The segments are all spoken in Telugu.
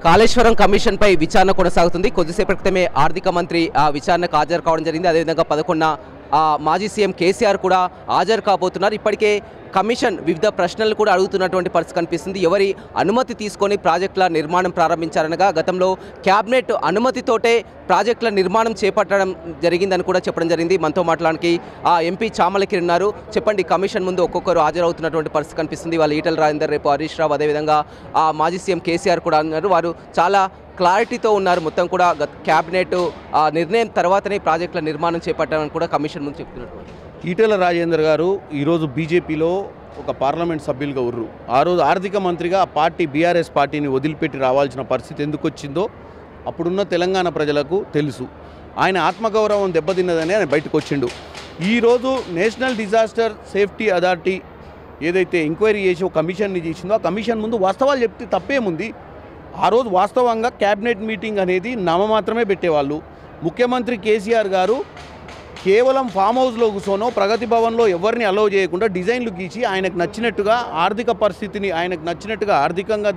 కాళేశ్వరం కమిషన్ పై విచారణ కొనసాగుతుంది. కొద్దిసేపటి క్రితమే ఆర్థిక మంత్రి విచారణకు హాజరు కావడం జరిగింది. అదేవిధంగా 11న మాజీ సీఎం కేసీఆర్ కూడా హాజరు కాబోతున్నారు. ఇప్పటికే కమిషన్ వివిధ ప్రశ్నలు కూడా అడుగుతున్నటువంటి పరిస్థితి కనిపిస్తుంది. ఎవరి అనుమతి తీసుకొని ప్రాజెక్టుల నిర్మాణం ప్రారంభించారనగా గతంలో క్యాబినెట్ అనుమతితోటే ప్రాజెక్టుల నిర్మాణం చేపట్టడం జరిగిందని కూడా చెప్పడం జరిగింది. మనతో మాట్లాడడానికి ఎంపీ చామలకి ఉన్నారు. చెప్పండి, కమిషన్ ముందు ఒక్కొక్కరు హాజరవుతున్నటువంటి పరిస్థితి కనిపిస్తుంది. వాళ్ళు ఈటల రాజేందర్, రేపు హరీష్ రావు, అదేవిధంగా మాజీ సీఎం కేసీఆర్ కూడా ఉన్నారు. వారు చాలా క్లారిటీతో ఉన్నారు. మొత్తం కూడా క్యాబినెట్ నిర్ణయం తర్వాతనే ప్రాజెక్టుల నిర్మాణం చేపట్టాలని కూడా కమిషన్ ముందు చెప్తున్నటువంటి ఈటల రాజేందర్ గారు ఈరోజు బీజేపీలో ఒక పార్లమెంట్ సభ్యులుగా ఉర్రు. ఆ రోజు ఆర్థిక మంత్రిగా ఆ పార్టీ బీఆర్ఎస్ పార్టీని వదిలిపెట్టి రావాల్సిన పరిస్థితి ఎందుకు వచ్చిందో అప్పుడున్న తెలంగాణ ప్రజలకు తెలుసు. ఆయన ఆత్మగౌరవం దెబ్బతిన్నదని ఆయన బయటకు వచ్చిండు. ఈరోజు నేషనల్ డిజాస్టర్ సేఫ్టీ అథారిటీ ఏదైతే ఎంక్వైరీ చేసి ఒక కమిషన్ని చేసిందో ఆ కమిషన్ ముందు వాస్తవాలు చెప్తే తప్పేముంది. ఆ రోజు వాస్తవంగా క్యాబినెట్ మీటింగ్ అనేది నామమాత్రమే పెట్టేవాళ్ళు. ముఖ్యమంత్రి కేసీఆర్ గారు కేవలం ఫామ్ హౌస్లో కూర్చోనో ప్రగతి భవన్లో ఎవరిని అలౌ చేయకుండా డిజైన్లు గీసి ఆయనకు నచ్చినట్టుగా ఆర్థిక పరిస్థితిని ఆయనకు నచ్చినట్టుగా ఆర్థికంగా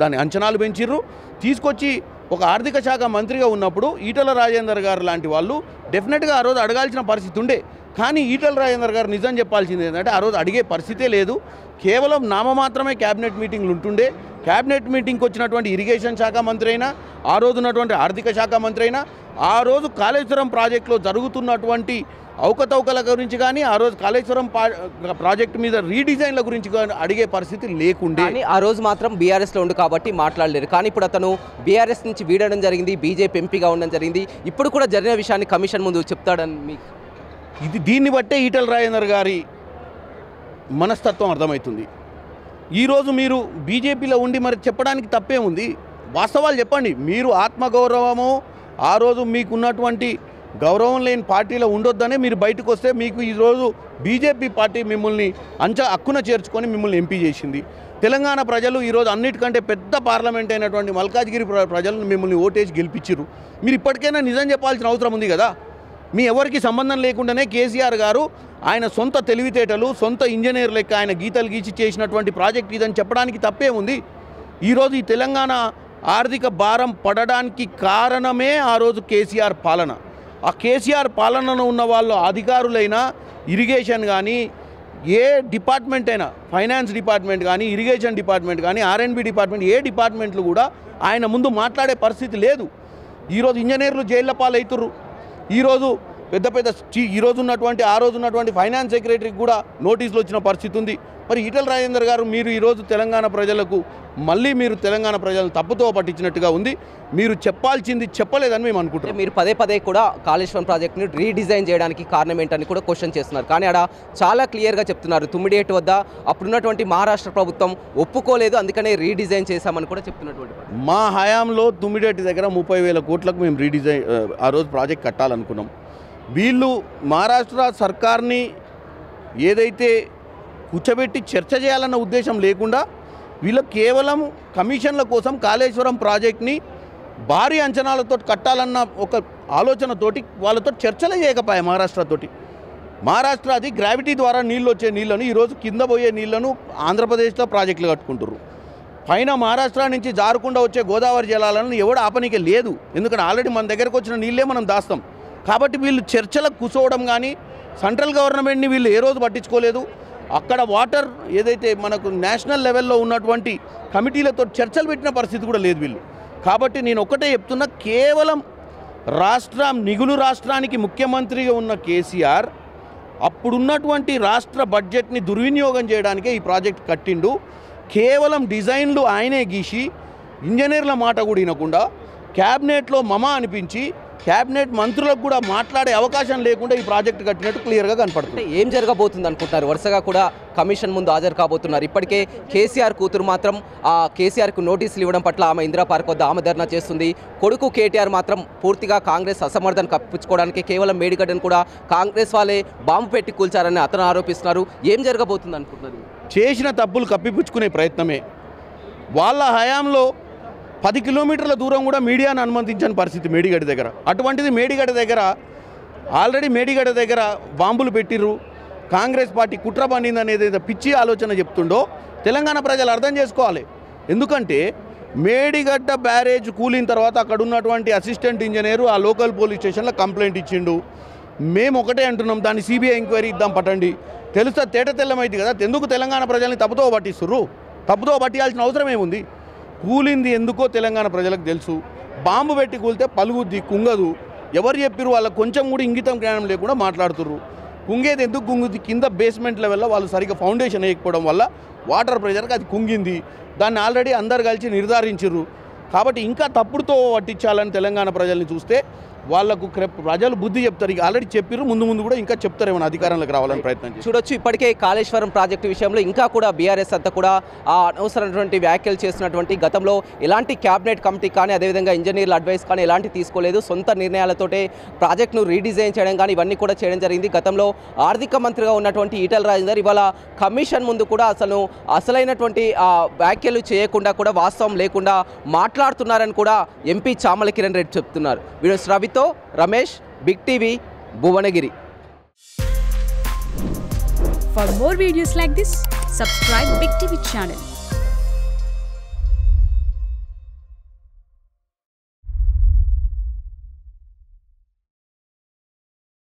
దాని అంచనాలు పెంచిర్రు. తీసుకొచ్చి ఒక ఆర్థిక శాఖ మంత్రిగా ఉన్నప్పుడు ఈటల రాజేందర్ గారు లాంటి వాళ్ళు డెఫినెట్గా ఆ రోజు అడగాల్సిన పరిస్థితి ఉండే. కానీ ఈటల రాజేందర్ గారు నిజం చెప్పాల్సింది ఏంటంటే ఆ రోజు అడిగే పరిస్థితే లేదు. కేవలం నామమాత్రమే క్యాబినెట్ మీటింగ్లు ఉంటుండే. క్యాబినెట్ మీటింగ్కి వచ్చినటువంటి ఇరిగేషన్ శాఖ మంత్రి అయినా, ఆ రోజు ఉన్నటువంటి ఆర్థిక శాఖ మంత్రి అయినా, ఆ రోజు కాళేశ్వరం ప్రాజెక్టులో జరుగుతున్నటువంటి అవకతవకల గురించి కానీ, ఆ రోజు కాళేశ్వరం ప్రాజెక్టు మీద రీడిజైన్ల గురించి కానీ అడిగే పరిస్థితి లేకుండే. కానీ ఆ రోజు మాత్రం బీఆర్ఎస్లో ఉండు కాబట్టి మాట్లాడలేరు. కానీ ఇప్పుడు అతను బీఆర్ఎస్ నుంచి వీడడం జరిగింది, బీజేపీ ఎంపీగా ఉండడం జరిగింది. ఇప్పుడు కూడా జరిగిన విషయాన్ని కమిషన్ ముందు చెప్తాడని మీకు దీన్ని బట్టే ఈటల రాజేందర్ గారి మనస్తత్వం అర్థమవుతుంది. ఈరోజు మీరు బీజేపీలో ఉండి మరి చెప్పడానికి తప్పేముంది. వాస్తవాలు చెప్పండి. మీరు ఆత్మగౌరవము ఆ రోజు మీకున్నటువంటి గౌరవం లేని పార్టీలో ఉండొద్దనే మీరు బయటకు వస్తే మీకు ఈరోజు బీజేపీ పార్టీ మిమ్మల్ని హక్కున చేర్చుకొని మిమ్మల్ని ఎంపీ చేసింది. తెలంగాణ ప్రజలు ఈరోజు అన్నిటికంటే పెద్ద పార్లమెంట్ అయినటువంటి మల్కాజ్గిరి ప్రజలను మిమ్మల్ని ఓటేసి గెలిపించారు. మీరు ఇప్పటికైనా నిజం చెప్పాల్సిన అవసరం ఉంది కదా. మీ ఎవరికి సంబంధం లేకుండానే కేసీఆర్ గారు ఆయన సొంత తెలివితేటలు, సొంత ఇంజనీర్ లెక్క ఆయన గీతలు గీచి చేసినటువంటి ప్రాజెక్ట్ ఇదని చెప్పడానికి తప్పే ఉంది. ఈరోజు ఈ తెలంగాణ ఆర్థిక భారం పడడానికి కారణమే ఆ రోజు కేసీఆర్ పాలన. ఆ కేసీఆర్ పాలనలో ఉన్న వాళ్ళు అధికారులైనా, ఇరిగేషన్ కానీ, ఏ డిపార్ట్మెంట్ అయినా, ఫైనాన్స్ డిపార్ట్మెంట్ కానీ, ఇరిగేషన్ డిపార్ట్మెంట్ కానీ, ఆర్ఎండ్బి డిపార్ట్మెంట్, ఏ డిపార్ట్మెంట్లు కూడా ఆయన ముందు మాట్లాడే పరిస్థితి లేదు. ఈరోజు ఇంజనీర్లు జైళ్ల పాలవుతుర్రు. ఈరోజు ఈరోజు ఉన్నటువంటి ఆ రోజు ఉన్నటువంటి ఫైనాన్స్ సెక్రటరీకి కూడా నోటీసులు వచ్చిన పరిస్థితి ఉంది. మరి ఈటల రాజేందర్ గారు మీరు ఈరోజు తెలంగాణ ప్రజలకు మీరు తెలంగాణ ప్రజలను తప్పుతో పట్టించినట్టుగా ఉంది. మీరు చెప్పాల్సింది చెప్పలేదని మేము అనుకుంటున్నాం. మీరు పదే పదే కూడా కాళేశ్వరం ప్రాజెక్ట్ని రీడిజైన్ చేయడానికి కారణం ఏంటని కూడా క్వశ్చన్ చేస్తున్నారు. కానీ అక్కడ చాలా క్లియర్గా చెప్తున్నారు. తుమ్మిడియేట్ వద్ద అప్పుడున్నటువంటి మహారాష్ట్ర ప్రభుత్వం ఒప్పుకోలేదు, అందుకనే రీడిజైన్ చేశామని కూడా చెప్తున్నటువంటి. మా హయాంలో తుమ్మిడియేట్ దగ్గర 30,000 కోట్లకు మేము రీడిజైన్ ఆ రోజు ప్రాజెక్ట్ కట్టాలనుకున్నాం. వీళ్ళు మహారాష్ట్ర సర్కార్ని ఏదైతే కూర్చోబెట్టి చర్చ చేయాలన్న ఉద్దేశం లేకుండా వీళ్ళు కేవలం కమిషన్ల కోసం కాళేశ్వరం ప్రాజెక్ట్ని భారీ అంచనాలతో కట్టాలన్న ఒక ఆలోచనతోటి వాళ్ళతో చర్చలే చేయకపోయా మహారాష్ట్రతోటి. మహారాష్ట్ర అది గ్రావిటీ ద్వారా నీళ్ళు వచ్చే నీళ్ళను ఈరోజు కింద పోయే నీళ్లను ఆంధ్రప్రదేశ్లో ప్రాజెక్టులు కట్టుకుంటారు. పైన మహారాష్ట్ర నుంచి జారకుండా వచ్చే గోదావరి జలాలను ఎవడు ఆపనీకే లేదు. ఎందుకంటే ఆల్రెడీ మన దగ్గరకు వచ్చిన నీళ్ళే మనం దాస్తాం. కాబట్టి వీళ్ళు చర్చలకు కూర్చోవడం కానీ, సెంట్రల్ గవర్నమెంట్ని వీళ్ళు ఏ రోజు పట్టించుకోలేదు. అక్కడ వాటర్ ఏదైతే మనకు నేషనల్ లెవెల్లో ఉన్నటువంటి కమిటీలతో చర్చలు పెట్టిన పరిస్థితి కూడా లేదు వీళ్ళు. కాబట్టి నేను ఒక్కటే చెప్తున్నా, కేవలం మిగులు రాష్ట్రానికి ముఖ్యమంత్రిగా ఉన్న కేసీఆర్ అప్పుడున్నటువంటి రాష్ట్ర బడ్జెట్ని దుర్వినియోగం చేయడానికే ఈ ప్రాజెక్ట్ కట్టిండు. కేవలం డిజైన్లు ఆయనే గీసి ఇంజనీర్ల మాట కూడా వినకుండా క్యాబినెట్లో అనిపించి క్యాబినెట్ మంత్రులకు కూడా మాట్లాడే అవకాశం లేకుండా ఈ ప్రాజెక్టు కట్టినట్టు క్లియర్గా కనపడుతుంది. ఏం జరగబోతుంది అనుకుంటున్నారు? వరుసగా కూడా కమిషన్ ముందు హాజరు కాబోతున్నారు. ఇప్పటికే కేసీఆర్ కూతురు మాత్రం కేసీఆర్కు నోటీసులు ఇవ్వడం పట్ల ఆమె ఇందిరా పార్క్ వద్ద ఆమె ధర్నా చేస్తుంది. కొడుకు కేటీఆర్ మాత్రం పూర్తిగా కాంగ్రెస్ అసమర్థన కప్పించుకోవడానికి కేవలం మేడిగడ్డను కూడా కాంగ్రెస్ వాళ్ళే బాంబు పెట్టి కూల్చారని అతను ఆరోపిస్తున్నారు. ఏం జరగబోతుంది అనుకుంటున్నారు? చేసిన తప్పులు కప్పిపుచ్చుకునే ప్రయత్నమే. వాళ్ళ హయాంలో 10 కిలోమీటర్ల దూరం కూడా మీడియాను అనుమతించని పరిస్థితి మేడిగడ్డ దగ్గర. అటువంటిది మేడిగడ్డ దగ్గర ఆల్రెడీ బాంబులు పెట్టిర్రు. కాంగ్రెస్ పార్టీ కుట్ర పండింది అనేది పిచ్చి ఆలోచన చెప్తుండో తెలంగాణ ప్రజలు అర్థం చేసుకోవాలి. ఎందుకంటే మేడిగడ్డ బ్యారేజ్ కూలిన తర్వాత అక్కడ ఉన్నటువంటి అసిస్టెంట్ ఇంజనీరు ఆ లోకల్ పోలీస్ స్టేషన్లో కంప్లైంట్ ఇచ్చిండు. మేము ఒకటే అంటున్నాం, దాన్ని సిబిఐ ఎంక్వైరీ ఇద్దాం పట్టండి, తెలుస్తా తేట తెల్లమైంది కదా. ఎందుకు తెలంగాణ ప్రజల్ని తప్పుతో పట్టిస్తుర్రు? తప్పుతో పట్టియాల్సిన అవసరం ఏముంది? కూలింది ఎందుకో తెలంగాణ ప్రజలకు తెలుసు. బాంబు పెట్టి కూలితే పలుగుద్ది, కుంగదు. ఎవరు చెప్పిరు? వాళ్ళకు కొంచెం కూడా ఇంగితం జ్ఞానం లేకుండా మాట్లాడుతుర్రు. కుంగేది ఎందుకు కుంగుద్ది? కింద బేస్మెంట్ లెవెల్లో వాళ్ళు సరిగ్గా ఫౌండేషన్ వేయకపోవడం వల్ల వాటర్ ప్రెషర్కి అది కుంగింది. దాన్ని ఆల్రెడీ అందరు కలిసి నిర్ధారించారు. కాబట్టి ఇంకా తప్పుడుతో పట్టించాలని తెలంగాణ ప్రజల్ని చూస్తే వాళ్ళకు ప్రజలు బుద్ధి చెప్తారు. ఇక ఆల్రెడీ చెప్పారు, ముందు ముందు కూడా ఇంకా చెప్తారేమో అధికారంలోకి రావాలని ప్రయత్నం చేస్తారు. చూడొచ్చు ఇప్పటికే కాళేశ్వరం ప్రాజెక్టు విషయంలో ఇంకా కూడా బీఆర్ఎస్ అంతా కూడా అనవసరమైనటువంటి వ్యాఖ్యలు చేస్తున్నటువంటి, గతంలో ఎలాంటి క్యాబినెట్ కమిటీ కానీ అదేవిధంగా ఇంజనీర్ల అడ్వైస్ కానీ ఎలాంటి తీసుకోలేదు. సొంత నిర్ణయాలతోటే ప్రాజెక్టును రీడిజైన్ చేయడం కానీ ఇవన్నీ కూడా చేయడం జరిగింది. గతంలో ఆర్థిక మంత్రిగా ఉన్నటువంటి ఈటెల రాజేందర్ ఇవాళ కమిషన్ ముందు కూడా అసలైనటువంటి వ్యాఖ్యలు చేయకుండా కూడా వాస్తవం లేకుండా మాట్లాడుతున్నారని కూడా ఎంపీ చామల కిరణ్ రెడ్డి చెప్తున్నారు. వీడియో రవితో Ramesh, big TV, Bhuvanagiri. For more videos like this, subscribe Big TV channel.